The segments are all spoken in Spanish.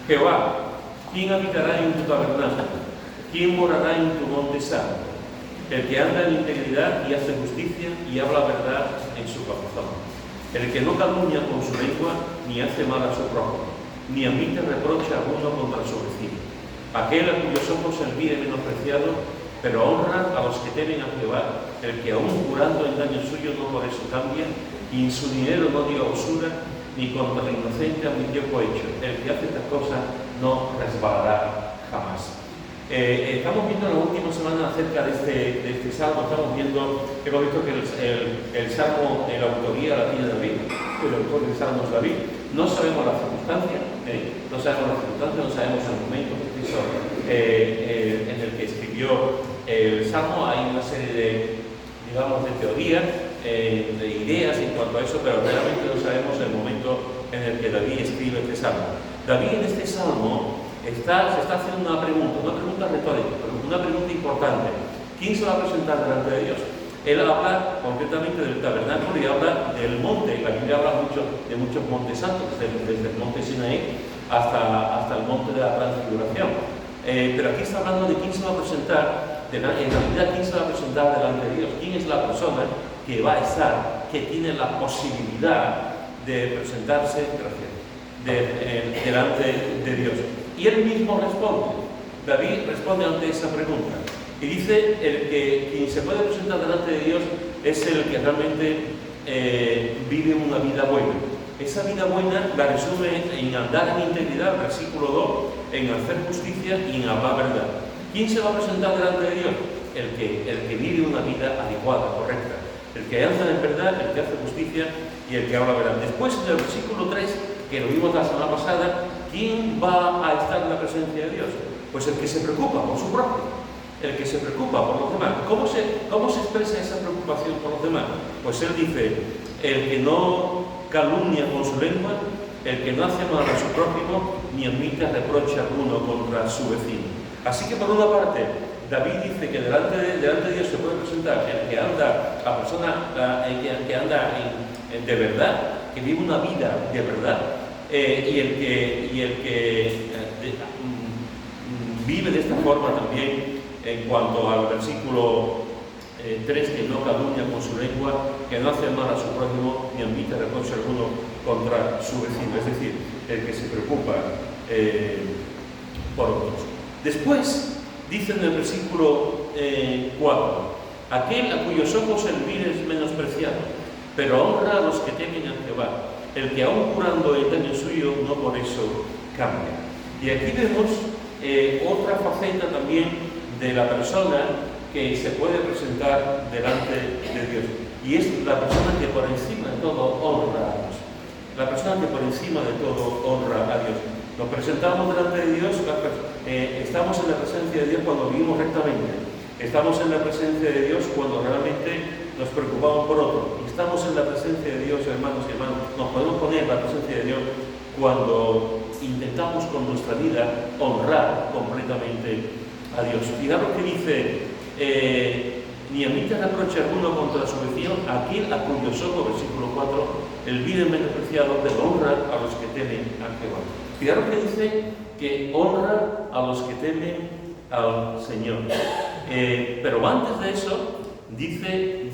Jehová, ¿quién habitará en tu tabernáculo? ¿Quién morará en tu monte santo? El que anda en integridad y hace justicia y habla verdad en su corazón. El que no calumnia con su lengua, ni hace mal a su prójimo, ni admite reproche alguno contra su vecino. Aquel a cuyos ojos el vil es menospreciado, pero honra a los que temen a Jehová. El que aún jurando en daño suyo no por eso cambia, y en su dinero no diga usura, ni contra el inocente admitió cohecho. El que hace estas cosas no resbalará jamás. Estamos viendo la última semana acerca de este salmo. Hemos visto que el salmo, la autoría la tiene David, el autor del salmo es David. No sabemos las circunstancias, no sabemos el momento preciso en el que escribió el salmo. Hay una serie de teorías, de ideas en cuanto a eso, pero realmente no sabemos el momento en el que David escribe este salmo. David en este salmo se está haciendo una pregunta retórica, una pregunta importante. ¿Quién se va a presentar delante de Dios? Él habla concretamente del tabernáculo y habla del monte. La Biblia habla de muchos montes santos, desde el monte Sinaí hasta el monte de la Transfiguración. Pero aquí está hablando de quién se va a presentar, en realidad quién se va a presentar delante de Dios, quién es la persona que va a estar, que tiene la posibilidad de presentarse delante de Dios. Y él mismo responde. David responde ante esa pregunta y dice quien se puede presentar delante de Dios es el que realmente vive una vida buena. Esa vida buena la resume en andar en integridad, versículo 2, en hacer justicia y en hablar verdad. ¿Quién se va a presentar delante de Dios? El que vive una vida adecuada, correcta. El que anda en verdad, el que hace justicia y el que habla verdad. Después, en el versículo 3, que lo vimos la semana pasada, ¿quién va a estar en la presencia de Dios? Pues el que se preocupa por su prójimo, el que se preocupa por los demás. ¿Cómo se expresa esa preocupación por los demás? Pues él dice, el que no calumnia con su lengua, el que no hace mal a su prójimo, ni admite reproche alguno contra su vecino. Así que por una parte, David dice que delante de Dios se puede presentar el que anda, la persona que anda de verdad, que vive una vida de verdad, y el que vive de esta forma también en cuanto al versículo 3, que no calumnia con su lengua, que no hace mal a su prójimo, ni admite reproche alguno contra su vecino, es decir, el que se preocupa por otros. Después, dice en el versículo 4, aquel a cuyos ojos el vil es menospreciado, pero honra a los que temen a Jehová, el que aún jurando el daño suyo no por eso cambia. Y aquí vemos otra faceta también de la persona que se puede presentar delante de Dios, y es la persona que por encima de todo honra a Dios. La persona que por encima de todo honra a Dios. Nos presentamos delante de Dios, estamos en la presencia de Dios cuando vivimos rectamente, estamos en la presencia de Dios cuando realmente nos preocupamos por otro, estamos en la presencia de Dios, hermanos y hermanas, nos podemos poner en la presencia de Dios cuando intentamos con nuestra vida honrar completamente a Dios. Mirad lo que dice, ni admite reproche alguno contra su vecino, aquel a cuyos ojos, versículo 4, el vil es menospreciado, pero honra a los que temen a Jehová. Fijaros que dice que honra a los que temen al Señor. Pero antes de eso, dice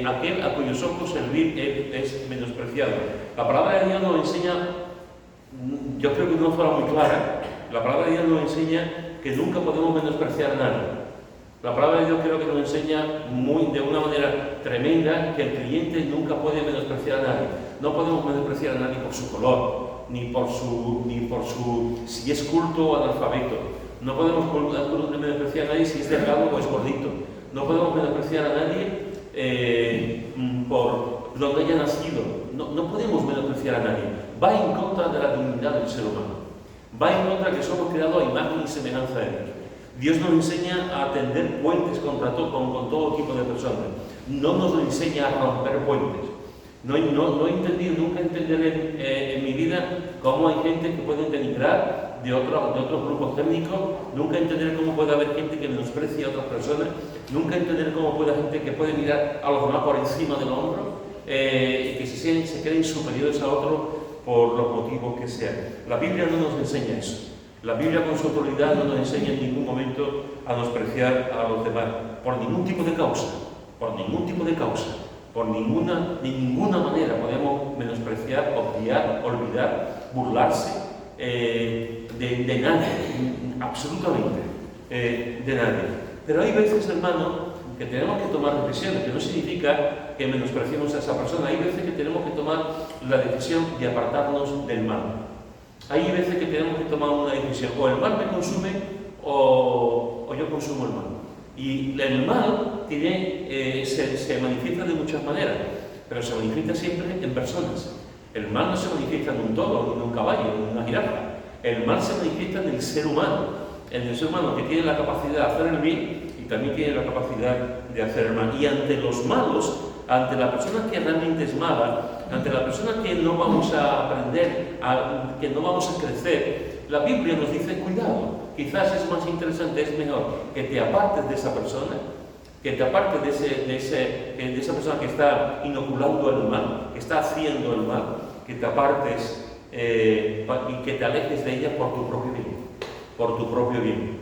aquel a cuyos ojos el vil es menospreciado. La palabra de Dios nos enseña, yo creo que no fuera muy clara, la palabra de Dios nos enseña que nunca podemos menospreciar a nadie. La palabra de Dios creo que nos enseña de una manera tremenda que el creyente nunca puede menospreciar a nadie. No podemos menospreciar a nadie por su color, ni por su si es culto o analfabeto. No podemos menospreciar a nadie si es delgado o es gordito. No podemos menospreciar a nadie por donde haya nacido. No podemos menospreciar a nadie. Va en contra de la dignidad del ser humano. Va en contra de que somos creados a imagen y semejanza de Dios. Dios nos enseña a tender puentes con todo tipo de personas. No nos lo enseña a romper puentes. Nunca entenderé en mi vida cómo hay gente que puede denigrar de otros grupos técnicos. Nunca entenderé cómo puede haber gente que menosprecie a otras personas. Nunca entenderé cómo puede haber gente que puede mirar a los demás por encima del hombro y que se creen superiores a otros. por los motivos que sean. La Biblia no nos enseña eso. La Biblia con su autoridad no nos enseña en ningún momento a menospreciar a los demás, por ningún tipo de causa, por ninguna manera podemos menospreciar, obviar, olvidar, burlarse de nadie, absolutamente de nadie. Pero hay veces, hermano, que tenemos que tomar decisiones, que no significa que menospreciemos a esa persona. Hay veces que tenemos que tomar la decisión de apartarnos del mal. Hay veces que tenemos que tomar una decisión, o el mal me consume o yo consumo el mal. Y el mal se manifiesta de muchas maneras, pero se manifiesta siempre en personas. El mal no se manifiesta en un toro, en un caballo, en una jirafa. El mal se manifiesta en el ser humano que tiene la capacidad de hacer el bien y también tiene la capacidad de hacer el mal. Y ante los malos, ante la persona que realmente es mala, ante la persona que no vamos a aprender, que no vamos a crecer, la Biblia nos dice, cuidado, quizás es más interesante, es mejor que te apartes de esa persona, que te apartes de esa persona que está inoculando el mal, que está haciendo el mal, que te apartes y que te alejes de ella por tu propio bien.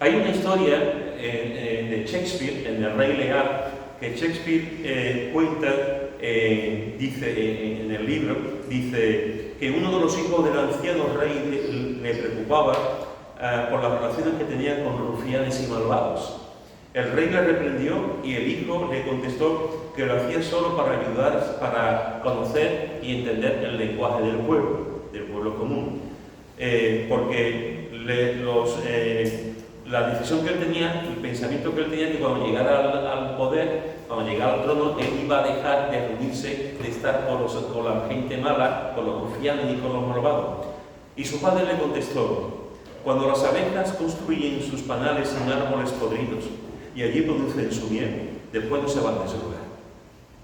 Hay una historia de Shakespeare, en El Rey Lear, que Shakespeare cuenta, dice en el libro, dice que uno de los hijos del anciano rey le preocupaba por las relaciones que tenía con rufianes y malvados. El rey le reprendió y el hijo le contestó que lo hacía solo para ayudar, para conocer y entender el lenguaje del pueblo común. Porque la decisión que él tenía, el pensamiento que él tenía, que cuando llegara al poder, cuando llegara al trono, él iba a dejar de reunirse, de estar con la gente mala, con los rufianes y con los malvados. Y su padre le contestó: cuando las abejas construyen sus panales en árboles podridos y allí producen su miel, después no se van de ese lugar.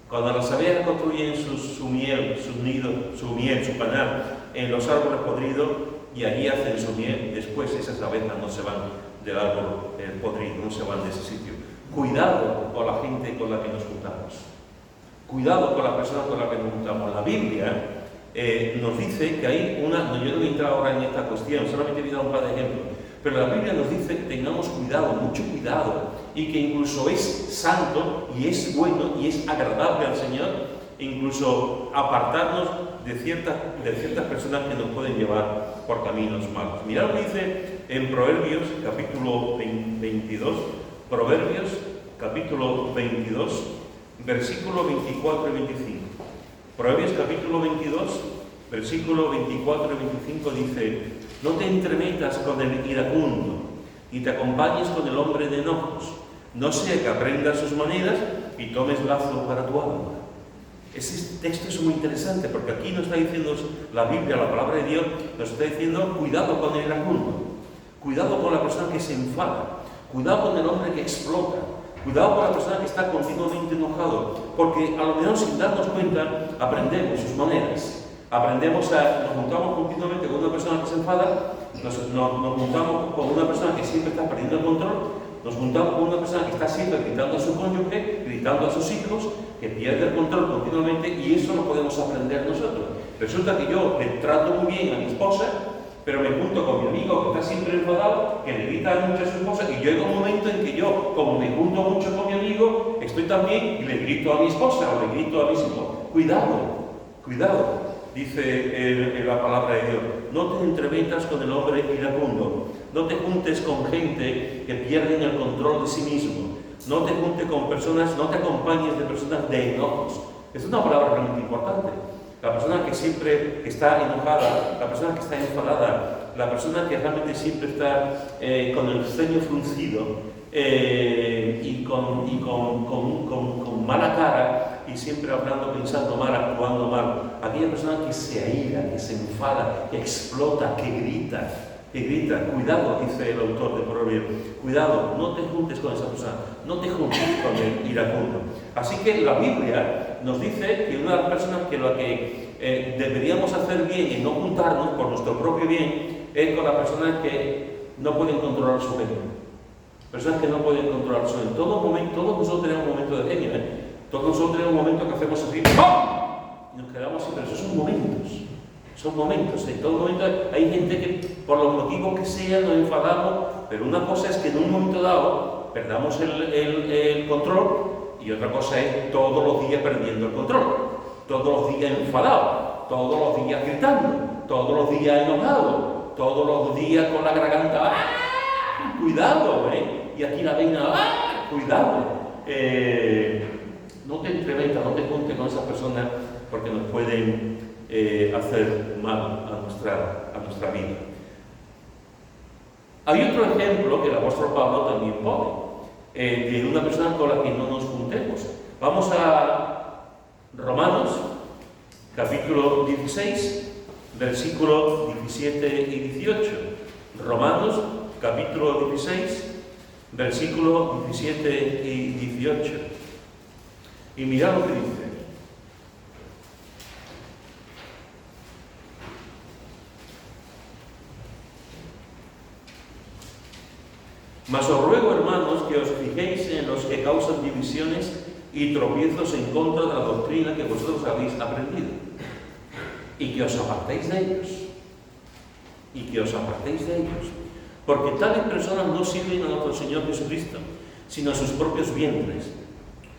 Cuando las abejas construyen su miel, sus nidos, su panal en los árboles podridos y allí hacen su miel, después esas abejas no se van del árbol podrido, no se van de ese sitio. Cuidado con la gente con la que nos juntamos. Cuidado con las personas con las que nos juntamos. La Biblia nos dice que hay una... Yo no voy a entrar ahora en esta cuestión, solamente voy a dar un par de ejemplos. Pero la Biblia nos dice que tengamos cuidado, mucho cuidado, y que incluso es santo y es bueno y es agradable al Señor, incluso apartarnos de ciertas personas que nos pueden llevar por caminos malos. Mirad lo que dice en Proverbios capítulo 22, Proverbios capítulo 22, versículos 24 y 25. Proverbios capítulo 22, versículos 24 y 25 dice: no te entremetas con el iracundo, ni te acompañes con el hombre de enojos, no sea que aprendas sus maneras y tomes lazo para tu alma. Ese texto es muy interesante porque aquí nos está diciendo la Biblia, la palabra de Dios, nos está diciendo cuidado con el iracundo, cuidado con la persona que se enfada, cuidado con el hombre que explota, cuidado con la persona que está continuamente enojado, porque a lo mejor sin darnos cuenta aprendemos sus maneras. Nos juntamos continuamente con una persona que se enfada, nos juntamos con una persona que siempre está perdiendo el control, nos juntamos con una persona que está siempre gritando a su cónyuge, gritando a sus hijos, que pierde el control continuamente, y eso lo podemos aprender nosotros. Resulta que yo le trato muy bien a mi esposa, pero me junto con mi amigo que está siempre enfadado, que le grita mucho a su esposa, y llega un momento en que yo, como me junto mucho con mi amigo, estoy también y le grito a mi esposa o le grito a mis hijos. Cuidado. Dice la palabra de Dios: no te entremetas con el hombre iracundo, no te juntes con gente que pierden el control de sí mismo, no te juntes con personas, no te acompañes de personas de enojos. Es una palabra realmente importante. La persona que siempre está enojada, la persona que está enfadada, la persona que realmente siempre está con el ceño fruncido y con mala cara, y siempre hablando, pensando mal, actuando mal. Aquella persona que se aira, que se enfada, que explota, que grita. Cuidado, dice el autor de Proverbios, cuidado, no te juntes con esa persona, no te juntes con el iracundo. Así que la Biblia nos dice que una de las personas que lo que deberíamos hacer bien y no juntarnos por nuestro propio bien es con las personas que no pueden controlar su genio. Personas que no pueden controlar su genio. Todos nosotros tenemos momentos de genio, Todos nosotros tenemos momentos que hacemos así, ¡pum! Y nos quedamos así, pero esos son momentos. Son momentos, en todo momento hay gente que por los motivos que sean nos enfadamos, pero una cosa es que en un momento dado perdamos el control y otra cosa es todos los días perdiendo el control, todos los días enfadados, todos los días gritando, todos los días enojados, todos los días con la garganta, ¡ah! Cuidado, y aquí la veina, ¡ah! Cuidado, no te entremetas, no te juntes con esas personas porque nos pueden hacer mal a nuestra vida. Hay otro ejemplo que el apóstol Pablo también pone, de una persona con la que no nos juntemos. Vamos a Romanos, capítulo 16, versículos 17 y 18. Romanos, capítulo 16, versículos 17 y 18. Y mirad lo que dice. Mas os ruego, hermanos, que os fijéis en los que causan divisiones y tropiezos en contra de la doctrina que vosotros habéis aprendido, y que os apartéis de ellos, porque tales personas no sirven a nuestro Señor Jesucristo, sino a sus propios vientres,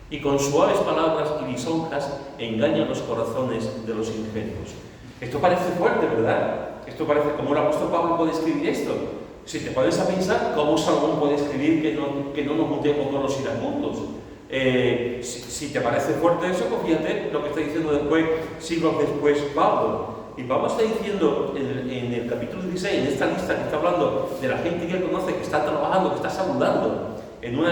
y con suaves palabras y lisonjas engañan los corazones de los ingenuos. Esto parece fuerte, ¿verdad? Esto parece como el apóstol Pablo puede escribir esto. Si te pones a pensar, ¿cómo Salomón puede escribir que no nos juntemos con los iracundos? Si te parece fuerte eso, pues fíjate lo que está diciendo después, siglos después, Pablo. Y Pablo está diciendo en el capítulo 16, en esta lista que está hablando de la gente que él conoce, que está trabajando, que está saludando, en un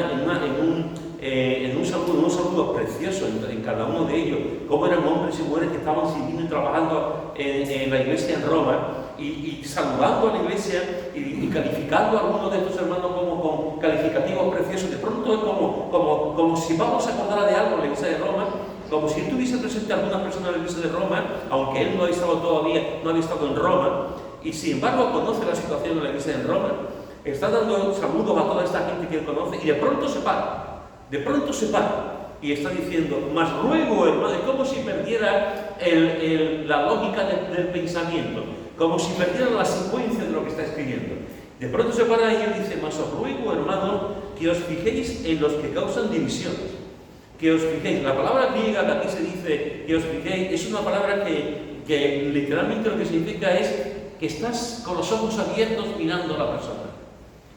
saludo precioso en cada uno de ellos, cómo eran hombres y mujeres que estaban sirviendo y trabajando en la iglesia en Roma, y saludando a la iglesia y calificando a algunos de estos hermanos como con calificativos preciosos. De pronto es como si Pablo se acordara de algo en la iglesia de Roma, como si él tuviese presente a algunas personas de la iglesia de Roma, aunque él no había estado en Roma, y sin embargo conoce la situación de la iglesia de Roma, está dando saludos a toda esta gente que él conoce, y de pronto se para, y está diciendo, mas luego, hermano, es como si perdiera la lógica del pensamiento, como si perdiera la secuencia de lo que está escribiendo. De pronto se para y él dice, mas os ruego, hermanos, que os fijéis en los que causan divisiones. Que os fijéis. La palabra griega que aquí se dice que os fijéis es una palabra que literalmente lo que significa es que estás con los ojos abiertos mirando a la persona.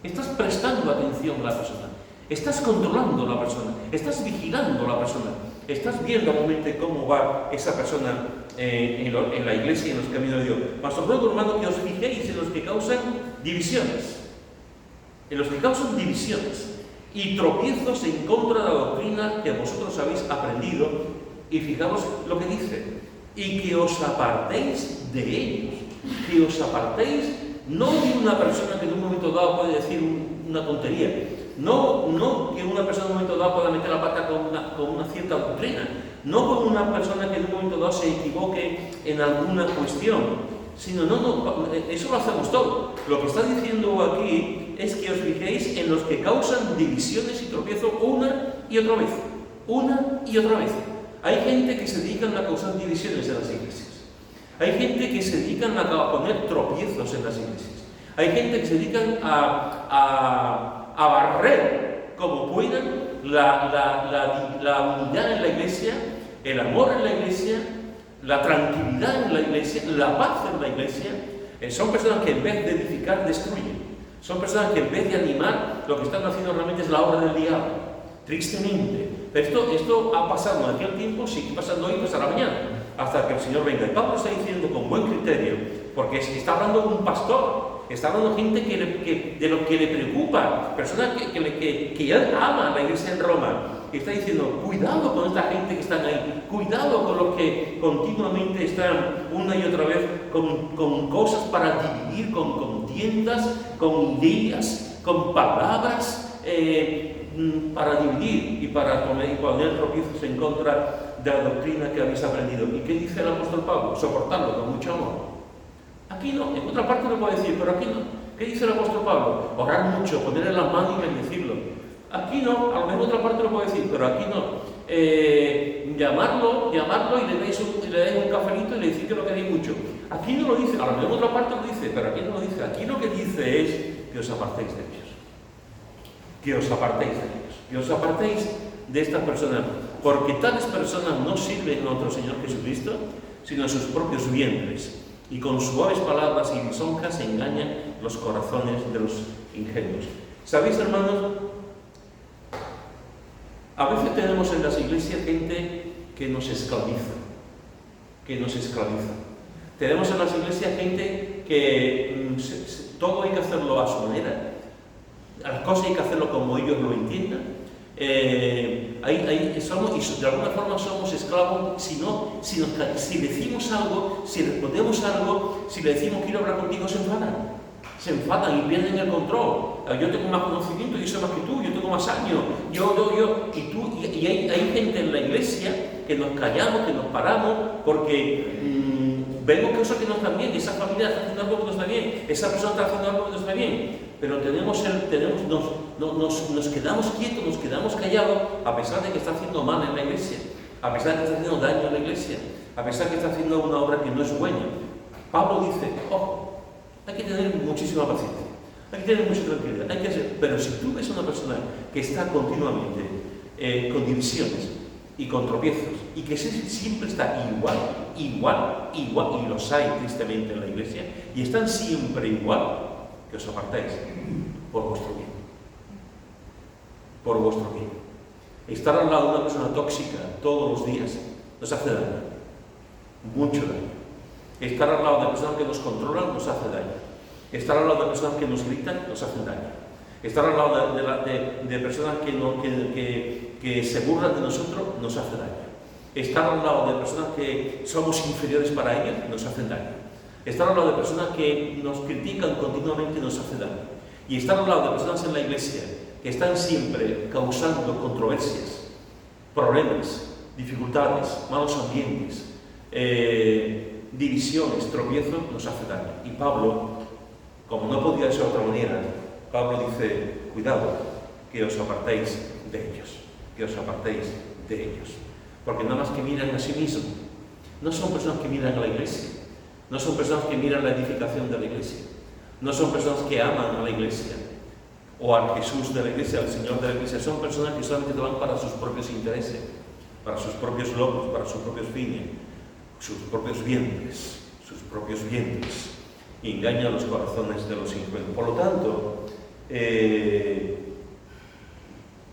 Estás prestando atención a la persona. Estás controlando a la persona. Estás vigilando a la persona. Estás viendo realmente cómo va esa persona en la iglesia y en los caminos de Dios. Mas os ruego, hermano, que os fijéis en los que causan divisiones. En los que causan divisiones y tropiezos en contra de la doctrina que vosotros habéis aprendido. Y fijaos lo que dice. Y que os apartéis de ellos. Que os apartéis no de una persona que en un momento dado puede decir una tontería. No que una persona en un momento dado pueda meter la pata con una cierta doctrina. No con una persona que en un momento dado se equivoque en alguna cuestión. Sino, eso lo hacemos todo. Lo que está diciendo aquí es que os fijéis en los que causan divisiones y tropiezos una y otra vez. Una y otra vez. Hay gente que se dedican a causar divisiones en las iglesias. Hay gente que se dedican a poner tropiezos en las iglesias. Hay gente que se dedican a barrer como puedan la unidad en la iglesia, el amor en la iglesia, la tranquilidad en la iglesia, la paz en la iglesia. Son personas que en vez de edificar, destruyen. Son personas que en vez de animar, lo que están haciendo realmente es la obra del diablo. Tristemente. Pero esto ha pasado en aquel tiempo, sigue pasando hoy, pasará mañana, hasta que el Señor venga. Y Pablo está diciendo con buen criterio, porque está hablando un pastor, está hablando gente de lo que le preocupa, personas que él ama la iglesia en Roma. Y está diciendo, cuidado con esta gente que están ahí, cuidado con los que continuamente están una y otra vez con cosas para dividir, con contiendas, con ideas, con palabras, para dividir y para poner tropiezos en contra de la doctrina que habéis aprendido. ¿Y qué dice el apóstol Pablo? Soportarlo con mucho amor. Aquí no, en otra parte lo puede decir, pero aquí no. ¿Qué dice el apóstol Pablo? Orar mucho, ponerle las manos y bendecirlo. Aquí no, a lo mejor en otra parte lo puede decir, pero aquí no. Llamarlo y le dais un cafelito y le decís que lo queréis mucho. Aquí no lo dice, a lo mejor en otra parte lo dice, pero aquí no lo dice. Aquí lo que dice es que os apartéis de ellos. Que os apartéis de ellos. Que os apartéis de estas personas, porque tales personas no sirven a nuestro Señor Jesucristo, sino a sus propios vientres, y con suaves palabras y lisonjas engañan los corazones de los ingenuos. ¿Sabéis, hermanos? A veces tenemos en las iglesias gente que nos esclaviza, Tenemos en las iglesias gente que todo hay que hacerlo a su manera, las cosas hay que hacerlo como ellos lo entiendan. Somos, y de alguna forma somos esclavos si decimos algo, si respondemos algo, si le decimos quiero hablar contigo, se enfadan y pierden el control. Yo tengo más conocimiento, yo sé más que tú, yo tengo más años, y hay gente en la iglesia que nos callamos, que nos paramos, porque vemos cosas que no están bien, esa familia está haciendo algo que no está bien, esa persona está haciendo algo que no está bien, pero nos quedamos quietos, nos quedamos callados, a pesar de que está haciendo mal en la iglesia, a pesar de que está haciendo daño en la iglesia, a pesar de que está haciendo una obra que no es buena. Pablo dice, ojo, hay que tener muchísima paciencia, hay que tener mucha tranquilidad, pero si tú ves a una persona que está continuamente con divisiones y con tropiezos, y que siempre está igual, y los hay tristemente en la iglesia, y están siempre igual, que os apartéis por vuestro bien. Por vuestro bien. Estar al lado de una persona tóxica todos los días nos hace daño, mucho daño. Estar al lado de personas que nos controlan nos hace daño. Estar al lado de personas que nos gritan nos hace daño. Estar al lado de personas que se burlan de nosotros nos hace daño. Estar al lado de personas que somos inferiores para ellas nos hace daño. Estar al lado de personas que nos critican continuamente nos hace daño. Y estar al lado de personas en la iglesia que están siempre causando controversias, problemas, dificultades, malos ambientes, divisiones, tropiezos, nos hace daño. Y Pablo, como no podía ser de otra manera, Pablo dice, cuidado, que os apartéis de ellos, que os apartéis de ellos. Porque nada más que miran a sí mismos, no son personas que miran a la iglesia, no son personas que miran la edificación de la iglesia, no son personas que aman a la iglesia, o al Jesús de la iglesia, al Señor de la iglesia, son personas que solamente van para sus propios intereses, para sus propios logros, para sus propios fines, sus propios vientres, y engañan los corazones de los ingenuos. Por lo tanto,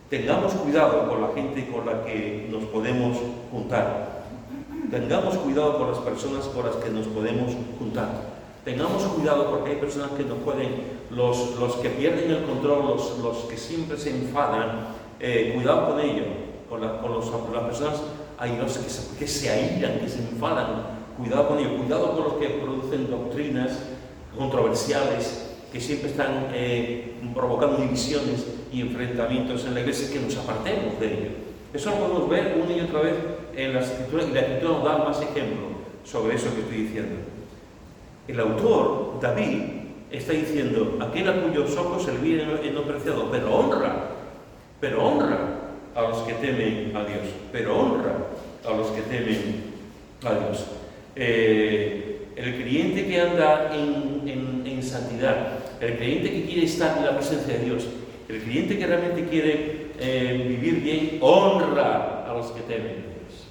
tengamos cuidado con la gente con la que nos podemos juntar. Tengamos cuidado con las personas con las que nos podemos juntar. Tengamos cuidado porque hay personas que nos pueden, los que pierden el control, los que siempre se enfadan, cuidado con ellos, con las personas airosas que se airan, que se enfadan, cuidado con ellos, cuidado con los que producen doctrinas controversiales, que siempre están provocando divisiones y enfrentamientos en la iglesia, que nos apartemos de ellos. Eso lo podemos ver una y otra vez en la Escritura, y la Escritura nos da más ejemplos sobre eso que estoy diciendo. El autor, David, está diciendo, aquel a cuyos ojos el bien es no preciado, pero honra a los que temen a Dios, a Dios. El creyente que anda en santidad, el creyente que quiere estar en la presencia de Dios, el creyente que realmente quiere vivir bien, honra a los que temen a Dios.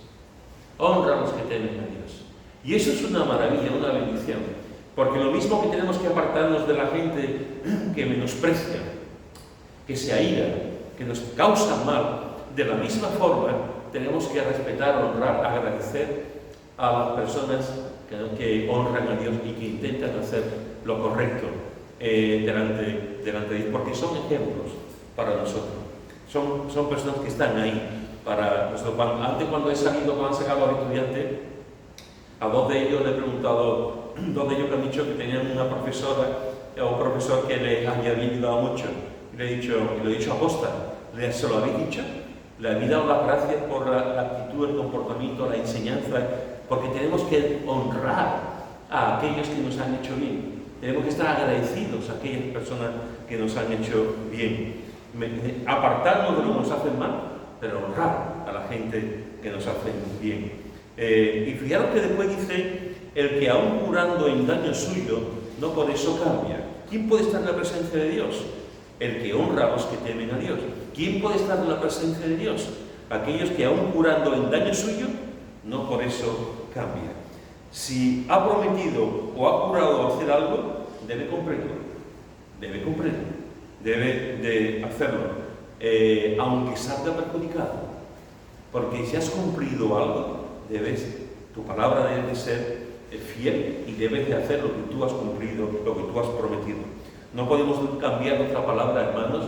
Honra a los que temen a Dios. Y eso es una maravilla, una bendición. Porque lo mismo que tenemos que apartarnos de la gente que menosprecia, que se aira, que nos causa mal, de la misma forma tenemos que respetar, honrar, agradecer a las personas que honran a Dios y que intentan hacer lo correcto delante de Dios, porque son ejemplos para nosotros. Son personas que están ahí para nosotros. Antes, cuando han sacado al estudiante, a dos de ellos le he preguntado, dos de ellos que han dicho que tenían una profesora o un profesor que les había ayudado mucho, y le he dicho aposta, ¿se lo habéis dicho? Le habéis dado las gracias por la actitud, el comportamiento, la enseñanza, porque tenemos que honrar a aquellos que nos han hecho bien. Tenemos que estar agradecidos a aquellas personas que nos han hecho bien. Apartarnos de lo que nos hacen mal, pero honrar a la gente que nos hace bien. Y fijaros que después dice el que aún jurando en daño suyo, no por eso cambia. ¿Quién puede estar en la presencia de Dios? El que honra a los que temen a Dios. ¿Quién puede estar en la presencia de Dios? Aquellos que aún jurando en daño suyo, no por eso cambia. Si ha prometido o ha jurado hacer algo, debe cumplirlo. Debe de hacerlo, aunque salga perjudicado. Porque si has cumplido algo, tu palabra debe de ser fiel y debes de hacer lo que tú has cumplido, lo que tú has prometido. No podemos cambiar nuestra palabra, hermanos,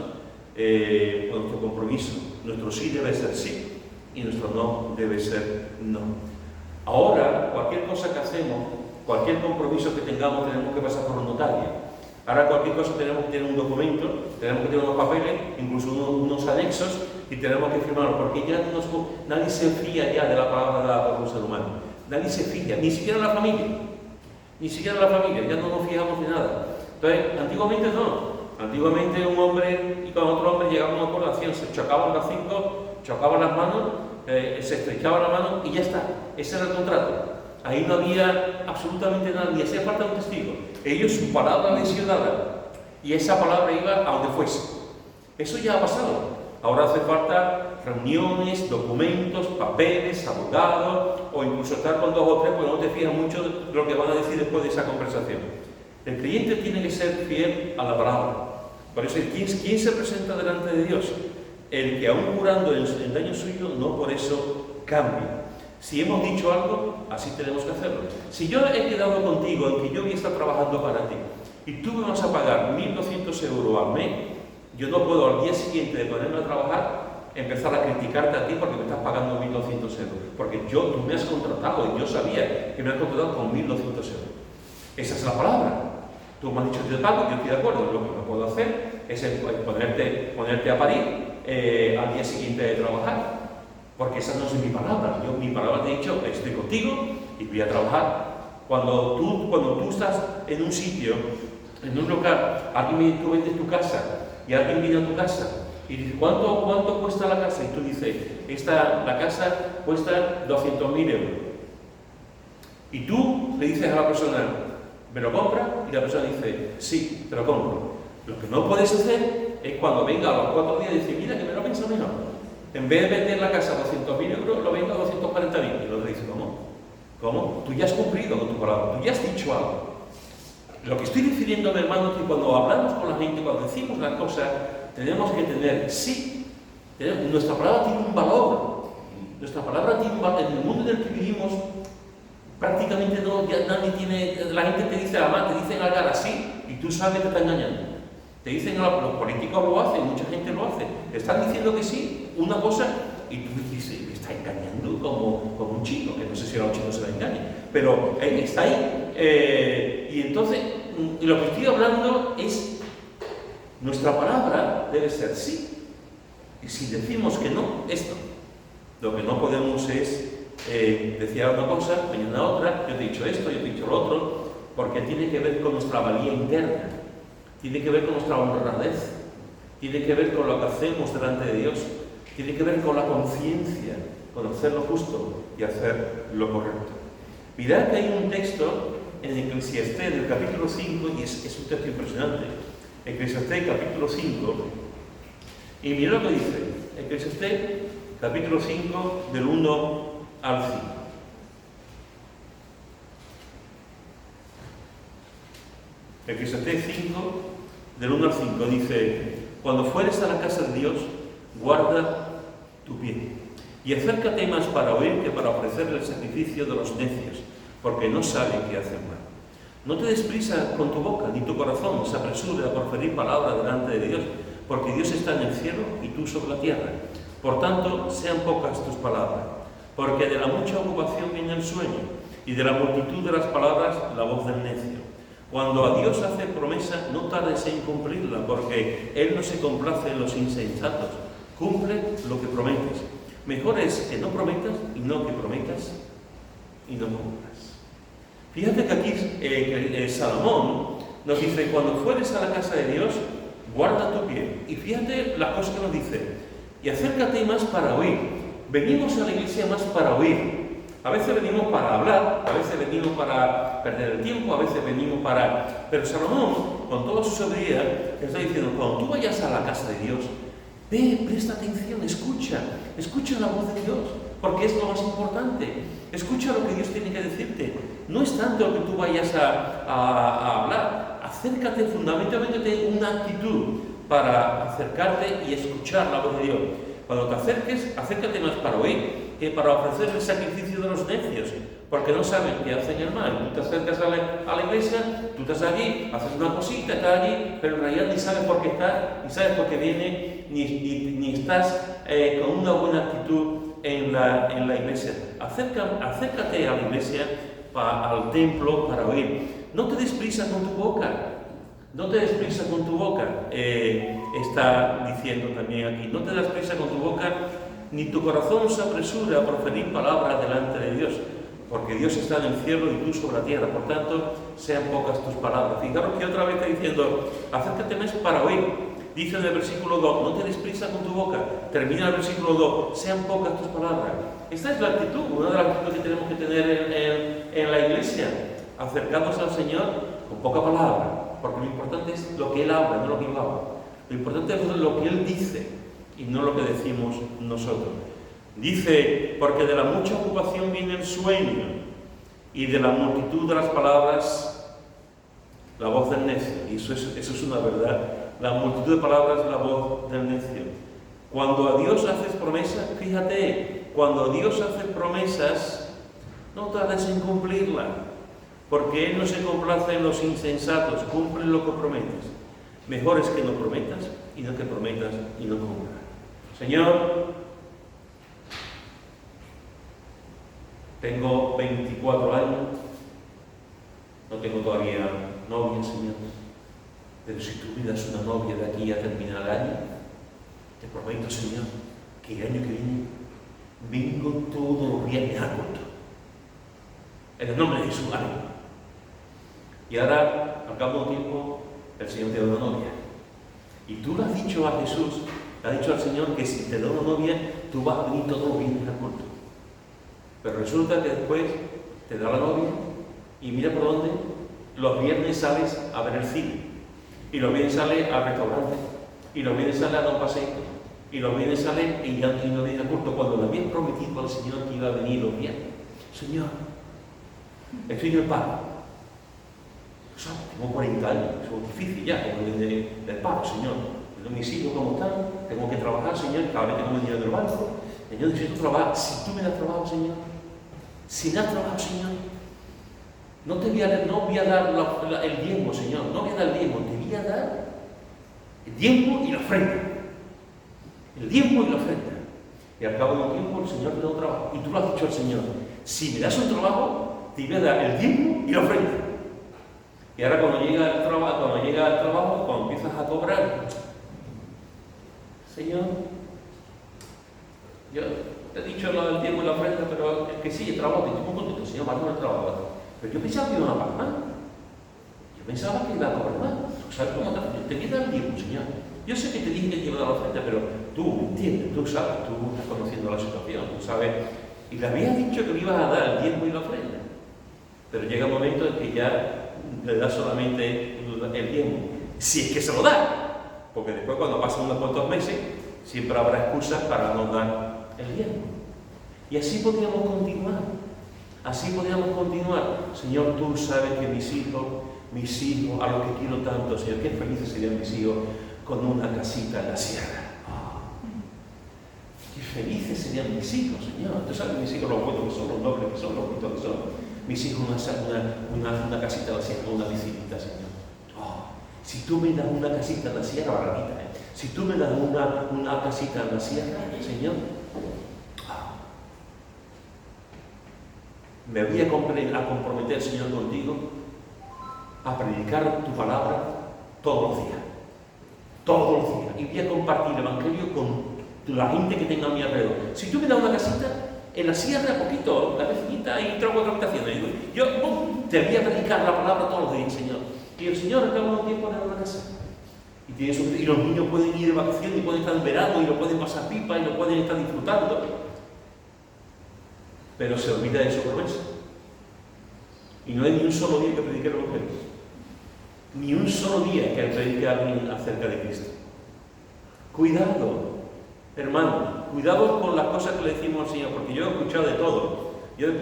con nuestro compromiso. Nuestro sí debe ser sí y nuestro no debe ser no. Ahora, cualquier cosa que hacemos, cualquier compromiso que tengamos, tenemos que pasar por un notario. Ahora cualquier cosa tenemos que tener un documento, tenemos que tener unos papeles, incluso unos anexos, y tenemos que firmarlo, porque ya nadie se fía ya de la palabra dada por un ser humano. Nadie se fía, ni siquiera la familia. Ya no nos fijamos de nada. Entonces, antiguamente no. Antiguamente un hombre y con otro hombre llegaban a una población, se chocaban las cinco, chocaban las manos, se estrechaban la mano y ya está. Ese era el contrato. Ahí no había absolutamente nada, ni hacía falta un testigo. Ellos, su palabra lesionada, y esa palabra iba a donde fuese. Eso ya ha pasado. Ahora hace falta reuniones, documentos, papeles, abogados, o incluso estar con 2 o 3, porque no te fijas mucho de lo que van a decir después de esa conversación. El creyente tiene que ser fiel a la palabra. Por eso, ¿quién se presenta delante de Dios? El que aún jurando en daño suyo, no por eso cambia. Si hemos dicho algo, así tenemos que hacerlo. Si yo he quedado contigo en que yo voy a estar trabajando para ti y tú me vas a pagar 1.200 euros al mes, yo no puedo al día siguiente de ponerme a trabajar empezar a criticarte a ti porque me estás pagando 1.200 euros. Porque tú me has contratado y yo sabía que me has contratado con 1.200 euros. Esa es la palabra. Tú me has dicho que te pago, yo estoy de acuerdo. Lo que no puedo hacer es ponerte a parir al día siguiente de trabajar. Porque esa no es mi palabra. Mi palabra te he dicho, estoy contigo y voy a trabajar. Cuando tú estás en un sitio, en un local, tú vendes tu casa y alguien viene a tu casa y dice, ¿cuánto cuesta la casa? Y tú dices, la casa cuesta 200.000 euros. Y tú le dices a la persona, ¿me lo compras? Y la persona dice, sí, te lo compro. Lo que no puedes hacer es cuando venga a los 4 días y dice, mira que me lo pienso mejor. En vez de vender la casa a 200.000 euros, lo vendo a 240.000. Y luego dice, ¿cómo? Tú ya has cumplido con tu palabra, tú ya has dicho algo. Lo que estoy refiriéndome, hermano, es que cuando hablamos con la gente, cuando decimos las cosas, tenemos que tener, sí, nuestra palabra tiene un valor. Nuestra palabra tiene un valor. En el mundo en el que vivimos, prácticamente nadie tiene, la gente te dice en la cara sí, y tú sabes que te está engañando. Te dicen, los políticos lo hacen, mucha gente lo hace. Te están diciendo que sí, una cosa, y tú dices, me está engañando como un chico, que no sé si a un chico se le engaña, pero está ahí. Y entonces, lo que estoy hablando es, nuestra palabra debe ser sí. Y si decimos que no, esto. Lo que no podemos es decir una cosa, mañana otra, yo te he dicho esto, yo te he dicho lo otro, porque tiene que ver con nuestra valía interna. Tiene que ver con nuestra honradez, tiene que ver con lo que hacemos delante de Dios, tiene que ver con la conciencia, con hacer lo justo y hacer lo correcto. Mirad que hay un texto en Eclesiastés del capítulo 5, y es un texto impresionante, Eclesiastés capítulo 5, y mirad lo que dice, Eclesiastés capítulo 5 del 1 al 5. Eclesiastés 5, del 1 al 5, dice, cuando fueres a la casa de Dios, guarda tu pie, y acércate más para oír que para ofrecer el sacrificio de los necios, porque no saben qué hacen mal. No te des prisa con tu boca, ni tu corazón se apresure a proferir palabra delante de Dios, porque Dios está en el cielo y tú sobre la tierra. Por tanto, sean pocas tus palabras, porque de la mucha ocupación viene el sueño, y de la multitud de las palabras la voz del necio. Cuando a Dios hace promesa, no tardes en cumplirla, porque Él no se complace en los insensatos. Cumple lo que prometes. Mejor es que no prometas y no que prometas y no cumplas. Fíjate que aquí Salomón nos dice, cuando fueres a la casa de Dios, guarda tu pie. Y fíjate las cosas que nos dice. Y acércate más para oír. Venimos a la iglesia más para oír. A veces venimos para hablar, a veces venimos para perder el tiempo, a veces venimos para... Pero Salomón, con toda su sabiduría, está diciendo, cuando tú vayas a la casa de Dios, ve, presta atención, escucha la voz de Dios, porque es lo más importante. Escucha lo que Dios tiene que decirte. No es tanto que tú vayas a hablar, acércate, fundamentalmente una actitud para acercarte y escuchar la voz de Dios. Cuando te acerques, acércate más para oír que para ofrecer el sacrificio de los necios, porque no saben que hacen el mal. Tú te acercas a la iglesia, tú estás allí, haces una cosita, estás allí, pero en realidad ni sabes por qué estás, ni sabes por qué viene, ni estás con una buena actitud en la iglesia. Acércate a la iglesia, al templo, para oír. No te des prisa con tu boca. No te des prisa con tu boca, está diciendo también aquí. No te das prisa con tu boca, ni tu corazón se apresura a proferir palabras delante de Dios, porque Dios está en el cielo y tú sobre la tierra, por tanto, sean pocas tus palabras. Fijaros que otra vez está diciendo, acércate más para oír. Dice en el versículo 2, no te des prisa con tu boca. Termina el versículo 2, sean pocas tus palabras. Esta es la actitud, una de las actitudes que tenemos que tener en la iglesia. Acercarnos al Señor con poca palabra. Porque lo importante es lo que Él habla, no lo que yo hago. Lo importante es lo que Él dice y no lo que decimos nosotros. Dice, porque de la mucha ocupación viene el sueño y de la multitud de las palabras la voz del necio. Y eso es una verdad. La multitud de palabras es la voz del necio. Cuando a Dios haces promesas, fíjate, cuando a Dios haces promesas, no tardes en cumplirlas. Porque Él no se complace en los insensatos, cumple lo que prometes. Mejor es que no prometas y no que prometas y no cumplas. Señor, tengo 24 años, no tengo todavía novia, Señor. Pero si tú me das una novia de aquí a terminar el año, te prometo, Señor, que el año que viene vengo todos los viernes a culto. En el nombre de Jesús, amén. Y ahora, al cabo de un tiempo, el Señor te da una novia. Y tú le has dicho a Jesús, le has dicho al Señor que si te da una novia, tú vas a venir todos los viernes al culto. Pero resulta que después te da la novia y mira por dónde, los viernes sales a ver el cine. Y los viernes sales al restaurante. Y los viernes sales a dar un paseo. Y los viernes sales y no vienes al culto. Cuando le habías prometido al Señor que iba a venir los viernes. Señor, estoy en el paro. Tengo 40 años, es difícil ya, como del paro, Señor. Mis hijos, ¿cómo están? Tengo que trabajar, Señor, cada vez tengo dinero del banco. Señor, necesito trabajar. Si tú me das trabajo, Señor, si me das trabajo, Señor, no voy a dar el diezmo, Señor, no voy a dar el diezmo, te voy a dar el diezmo y la ofrenda. El diezmo y la ofrenda. Y al cabo de un tiempo el Señor te da un trabajo. Y tú lo has dicho al Señor, si me das un trabajo, te voy a dar el diezmo y la ofrenda. Y ahora cuando llega el trabajo, cuando empiezas a cobrar, Señor, yo te he dicho lo del tiempo y la ofrenda, pero es que sí, el trabajo, te estoy muy contento, Señor, más no el trabajo. Pero yo pensaba que iba a pagar más. Yo pensaba que iba a cobrar más. ¿Tú sabes cómo te voy a dar el tiempo, Señor? Yo sé que te dije que te iba a dar la ofrenda, pero tú entiendes, tú sabes, tú estás conociendo la situación, tú sabes. Y le habías dicho que le ibas a dar el tiempo y la ofrenda. Pero llega un momento en que ya le da solamente el diezmo, si es que se lo da, porque después cuando pasan unos cuantos meses siempre habrá excusas para no dar el diezmo. Y así podríamos continuar, Señor, tú sabes que mis hijos, a los que quiero tanto, Señor, qué felices serían mis hijos con una casita en la sierra. Qué felices serían mis hijos, Señor. Tú sabes mis hijos, los buenos que son, los nobles que son, los bonitos que son. Mis hijos una casita en la sierra, una visita, Señor. Si tú me das una casita en la sierra, baratita, si tú me das una casita en la sierra, Señor, me voy a comprometer, Señor, contigo, a predicar tu palabra todos los días. Y voy a compartir el Evangelio con la gente que tenga a mi alrededor. Si tú me das una casita en la sierra, poquito, la vecinita, y 3 o 4 habitaciones, yo te voy a predicar la palabra todos los días, Señor. Y el Señor, al cabo de un tiempo, le da una casa. Y los niños pueden ir de vacaciones, y pueden estar en verano, y lo pueden pasar pipa, y lo pueden estar disfrutando. pero se olvida de su promesa. Y no hay ni un solo día que predique el Evangelio. Ni un solo día que predique a alguien acerca de Cristo. Cuidado, hermano, cuidado con las cosas que le decimos al Señor, porque yo he escuchado de todo. Yo he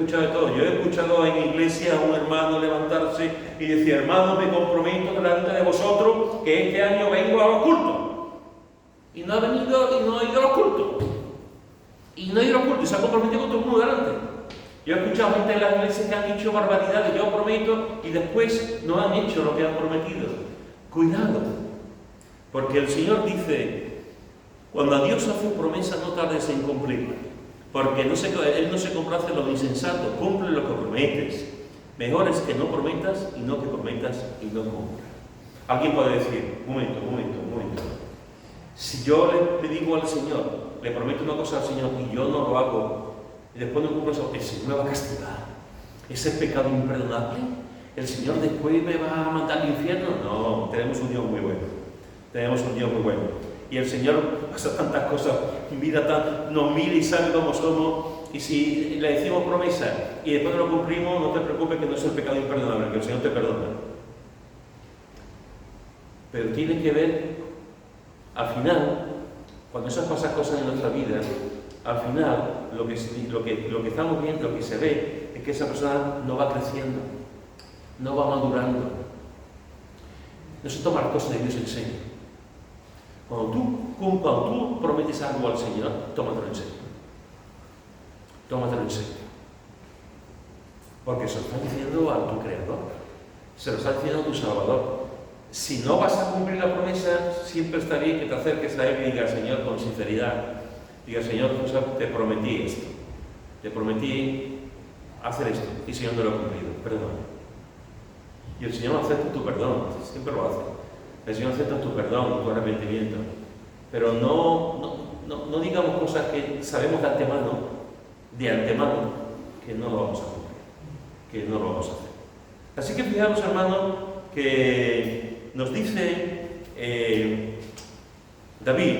escuchado en iglesia a un hermano levantarse y decir: hermano, me comprometo delante de vosotros que este año vengo a los cultos. Y no ha venido y no ha ido a los cultos. Y se ha comprometido con todo el mundo delante. Yo he escuchado gente en las iglesias que han dicho barbaridades: yo prometo, y después no han hecho lo que han prometido. Cuidado, porque el Señor dice: cuando a Dios hace promesa, no tardes en cumplirla, porque Él no se complace en lo insensato. Cumple lo que prometes. Mejor es que no prometas y no que prometas y no cumplas. Alguien puede decir: un momento. Si yo le digo al Señor, le prometo una cosa al Señor y yo no lo hago, y después no cumplo eso, el Señor me va a castigar. ¿Ese pecado imperdonable? ¿El Señor después me va a mandar al infierno? No, tenemos un Dios muy bueno. Y el Señor pasa tantas cosas, nos mira y sabe cómo somos. Y si le decimos promesa y después no lo cumplimos, no te preocupes, que no es el pecado imperdonable, que el Señor te perdona. Pero tiene que ver, al final, cuando esas pasan cosas en nuestra vida, al final lo que estamos viendo, lo que se ve, es que esa persona no va creciendo, no va madurando, no se toma las cosas de Dios en serio. Cuando tú prometes algo al Señor, tómatelo en serio. Porque se lo está diciendo a tu Creador, se lo está diciendo a tu Salvador. Si no vas a cumplir la promesa, siempre está bien que te acerques a Él y digas: Señor, con sinceridad, diga: Señor, te prometí esto, te prometí hacer esto, y Señor, no lo he cumplido, perdón. Y el Señor acepta tu perdón, siempre lo hace. El Señor acepta tu perdón, tu arrepentimiento. Pero no digamos cosas que sabemos de antemano, que no lo vamos a cumplir, que no lo vamos a hacer. Así que fijaros, hermanos, que nos dice David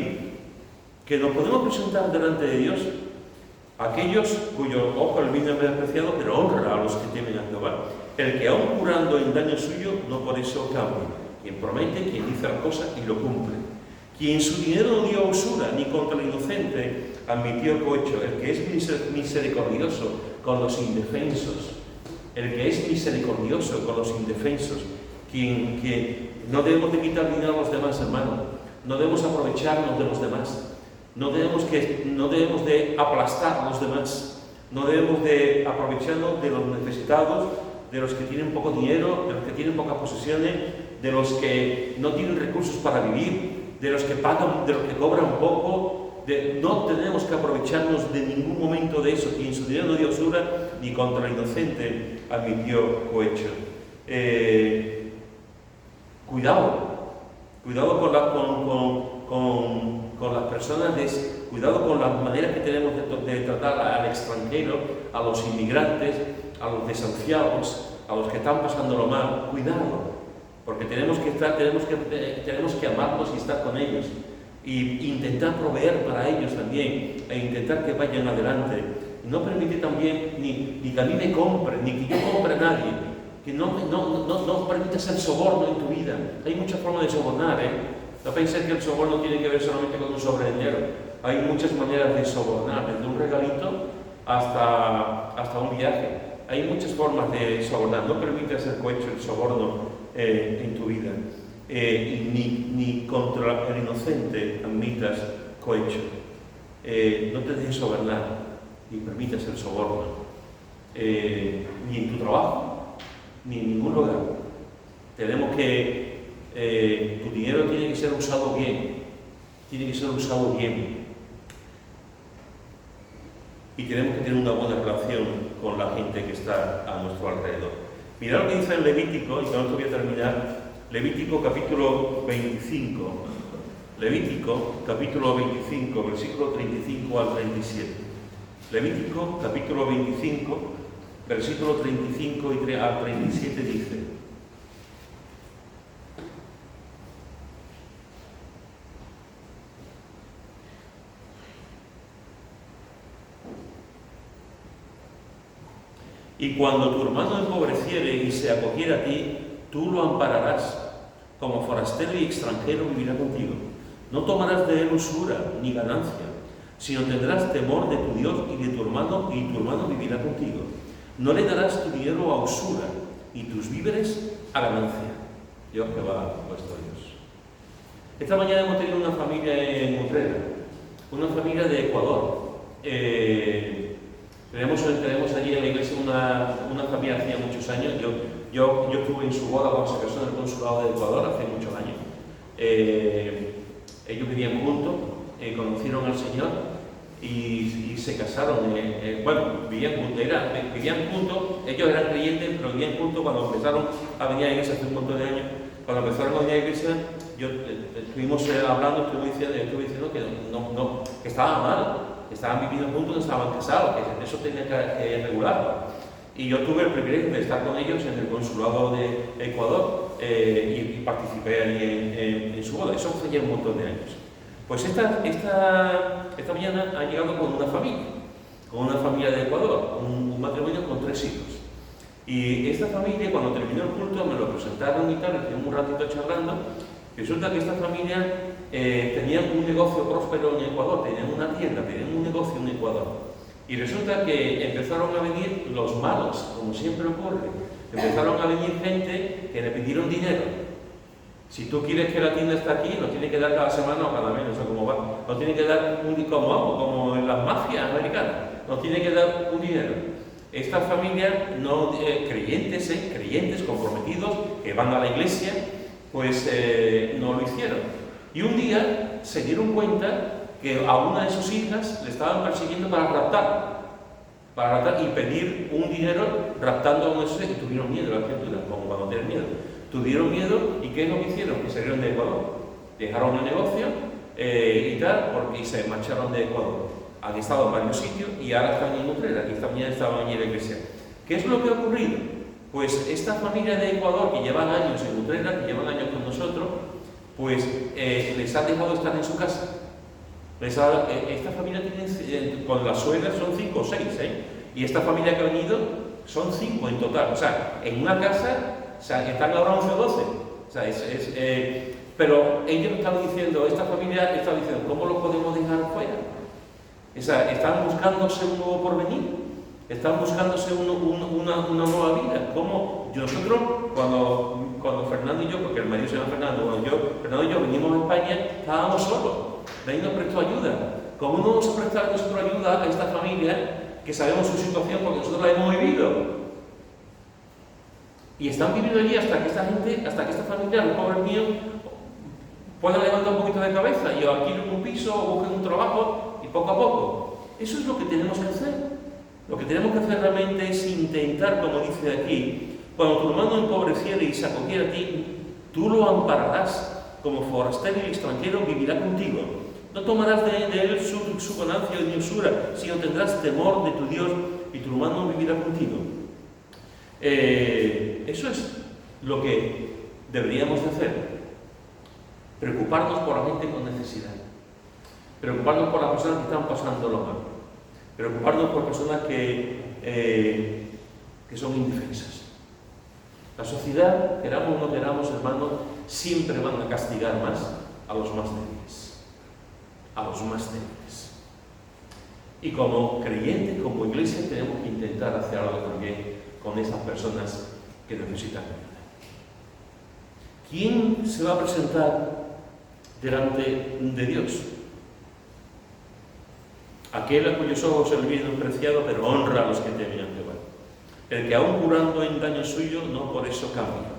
que nos podemos presentar delante de Dios aquellos cuyo ojo el vino es despreciado, pero honra a los que temen a Jehová. El que aun curando en daño suyo, no por eso cambia. Quien promete, quien dice la cosa y lo cumple. Quien su dinero no dio a usura, ni contra el inocente admitió cohecho. El que es misericordioso con los indefensos. Quien no debemos de quitar dinero a los demás, hermanos. No debemos aprovecharnos de los demás. No debemos de aplastar a los demás. No debemos de aprovecharnos de los necesitados, de los que tienen poco dinero, de los que tienen pocas posesiones, de los que no tienen recursos para vivir, de los que pagan, de los que cobran poco. No tenemos que aprovecharnos de ningún momento de eso. Quien su dinero no dio usura, ni contra el inocente admitió cohecho. Cuidado con las personas, cuidado con las maneras que tenemos de tratar al extranjero, a los inmigrantes, a los desahuciados, a los que están pasándolo mal. Cuidado, porque tenemos que amarlos y estar con ellos, y intentar proveer para ellos también, e intentar que vayan adelante. Y no permitir también ni que a mí me compren, ni que yo compre a nadie. Que no permitas el soborno en tu vida. Hay muchas formas de sobornar, No penséis que el soborno tiene que ver solamente con un sobre de dinero. Hay muchas maneras de sobornar, desde un regalito hasta un viaje. Hay muchas formas de sobornar. No permitas el cohecho, el soborno en tu vida. Ni contra el inocente admitas cohecho. No te dejes sobornar, ni permitas el soborno. Ni en tu trabajo, ni en ningún lugar. Tenemos que, tu dinero tiene que ser usado bien, y tenemos que tener una buena relación con la gente que está a nuestro alrededor. Mirad lo que dice en Levítico, y con esto voy a terminar. Levítico capítulo 25, versículo 35 al 37. Levítico capítulo 25, versículo 35 al 37 dice: Y cuando tu hermano empobreciere y se acogiera a ti, tú lo ampararás. Como forastero y extranjero vivirá contigo. No tomarás de él usura ni ganancia, sino tendrás temor de tu Dios y de tu hermano vivirá contigo. No le darás tu dinero a usura y tus víveres a ganancia. Yo Jehová vuestro Dios. Esta mañana hemos tenido una familia en Utrera, una familia de Ecuador. Tenemos allí en la iglesia una familia hace muchos años. Yo estuve en su boda cuando se casó en el consulado de Ecuador hace muchos años. Ellos vivían juntos, conocieron al Señor y se casaron. Vivían juntos, ellos eran creyentes, pero vivían juntos cuando empezaron a venir a la iglesia hace un montón de años. Cuando empezaron a venir a la iglesia, estuvimos hablando, estuve diciendo que estaba mal, que estaban viviendo juntos, no estaban casados, que eso tenía que regularlo. Y yo tuve el privilegio de estar con ellos en el consulado de Ecuador y participé allí en su boda. Eso fue ya un montón de años. Pues esta mañana ha llegado con una familia de Ecuador, un matrimonio con 3 hijos. Y esta familia, cuando terminó el culto, me lo presentaron y tal, estuvimos un ratito charlando. Resulta que esta familia tenía un negocio próspero en Ecuador, tenían una tienda, tenían un negocio en Ecuador. Y resulta que empezaron a venir los malos, como siempre ocurre. Empezaron a venir gente que le pidieron dinero. Si tú quieres que la tienda esté aquí, nos tiene que dar cada semana o cada mes, no sé cómo va. Nos tiene que dar como en las mafias americanas, nos tiene que dar un dinero. Esta familia, creyentes comprometidos, que van a la iglesia, pues no lo hicieron. Y un día se dieron cuenta que a una de sus hijas le estaban persiguiendo para raptar y pedir un dinero raptando a una de sus hijas, y tuvieron miedo, las criaturas, como cuando tienen miedo. Tuvieron miedo, y ¿qué es lo que hicieron? Que salieron de Ecuador. Dejaron el negocio y tal, y se marcharon de Ecuador. Han estado en varios sitios y ahora están en Utrera, y esta mañana estaban allí en la iglesia. ¿Qué es lo que ha ocurrido? Pues esta familia de Ecuador, que llevan años en Utrera, que llevan años con nosotros, pues les ha dejado estar en su casa. Esta familia tiene, con la suegra son 5 o 6, y esta familia que ha venido son 5 en total. O sea, en una casa están ahora 11 o 12. O sea, pero ellos estaban diciendo, esta familia estaba diciendo, ¿cómo lo podemos dejar fuera? O sea, están buscándose un nuevo porvenir, están buscándose una nueva vida. ¿Cómo? Nosotros, cuando Fernando y yo, porque el marido se llama Fernando, Fernando y yo venimos a España, estábamos solos. Nadie nos prestó ayuda. ¿Cómo no vamos a prestar nosotros ayuda a esta familia que sabemos su situación porque nosotros la hemos vivido? Y están viviendo allí hasta que esta familia, los pobres míos, puedan levantar un poquito de cabeza y alquilen un piso o busquen un trabajo y poco a poco. Eso es lo que tenemos que hacer. Lo que tenemos que hacer realmente es intentar, como dice aquí, cuando tu hermano empobreciere y se acogiera a ti, tú lo ampararás. Como forastero y extranjero vivirá contigo. No tomarás de él su ganancia ni usura, sino tendrás temor de tu Dios y tu hermano vivirá contigo. Eso es lo que deberíamos de hacer. Preocuparnos por la gente con necesidad. Preocuparnos por las personas que están pasándolo mal. Preocuparnos por personas que son indefensas. La sociedad, queramos o no queramos, hermanos, siempre van a castigar más a los más débiles. A los más débiles. Y como creyentes, como iglesia, tenemos que intentar hacer algo también con esas personas que necesitan ayuda. ¿Quién se va a presentar delante de Dios? Aquel a cuyos ojos el bien es preciado, pero honra a los que temen a Jehová. El que aún curando en daño suyo, no por eso cambia.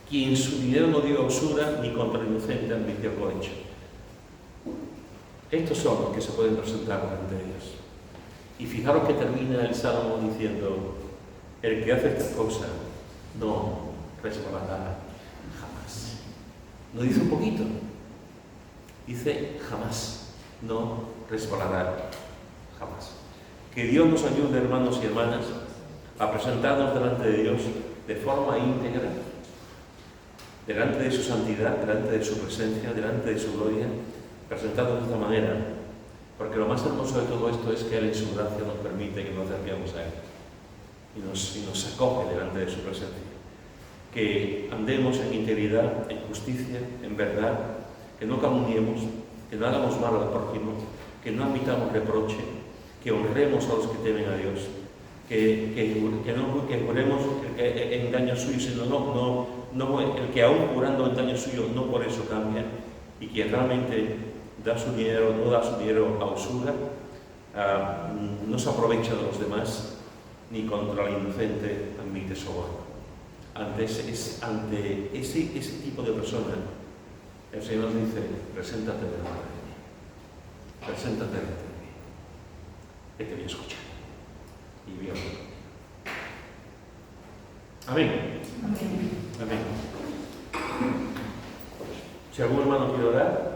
Quien su dinero no dio a usura, ni contra el inocente admitió cohecho. Estos son los que se pueden presentar delante de Dios. Y fijaros que termina el Salmo diciendo, el que hace estas cosas no resbalará jamás. No dice un poquito, dice jamás, no resbalará jamás. Que Dios nos ayude, hermanos y hermanas, a presentarnos delante de Dios de forma íntegra, delante de su santidad, delante de su presencia, delante de su gloria, presentarnos de esta manera, porque lo más hermoso de todo esto es que Él en su gracia nos permite que nos acerquemos a Él. y nos acoge delante de su presencia. Que andemos en integridad, en justicia, en verdad, que no calumniemos, que no hagamos mal al prójimo, que no admitamos reproche, que honremos a los que temen a Dios, que juremos en daño suyo, sino no el que aún jurando en daño suyo no por eso cambia, y que realmente da su dinero, no da su dinero a usura, no se aprovecha de los demás, ni contra el inocente admite soborno. Ante ese tipo de persona, el Señor nos dice: preséntate delante de mí, preséntate delante de mí, que te voy a escuchar. Y bien. Amén. Amén. Amén. Si algún hermano quiere orar.